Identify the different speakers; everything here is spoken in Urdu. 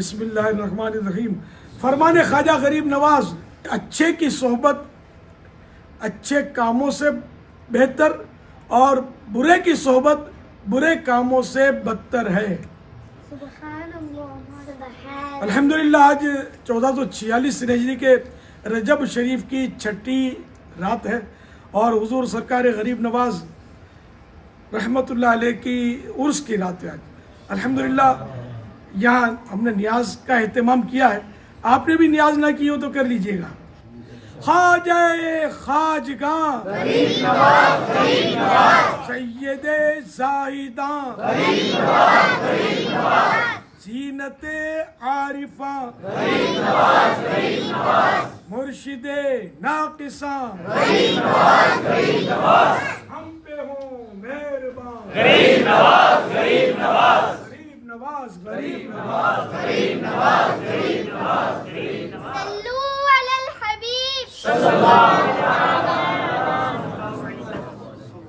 Speaker 1: بسم اللہ الرحمن الرحیم. فرمان خواجہ غریب نواز، اچھے کی صحبت اچھے کاموں سے بہتر اور برے کی صحبت برے کاموں سے بدتر ہے.
Speaker 2: سبحان اللہ.
Speaker 1: الحمدللہ آج 1446 ہجری کے رجب شریف کی چھٹی رات ہے اور حضور سرکار غریب نواز رحمت اللہ علیہ کی عرس کی رات ہے. آج الحمدللہ یہاں ہم نے نیاز کا اہتمام کیا ہے. آپ نے بھی نیاز نہ کی ہو تو کر لیجئے گا. خواجہ خواجگاں
Speaker 3: غریب نواز غریب نواز
Speaker 1: سید زاہداں
Speaker 3: غریب نواز غریب نواز
Speaker 1: زینت عارفاں
Speaker 3: غریب نواز غریب نواز
Speaker 1: مرشد ناقصاں
Speaker 3: غریب نواز غریب نواز
Speaker 1: ہم پہ ہوں مہربان
Speaker 3: غریب نواز غریب نواز
Speaker 1: غریب نواز غریب
Speaker 3: نواز غریب نواز غریب نواز غریب نواز
Speaker 2: صلو علی الحبیب.
Speaker 3: صلی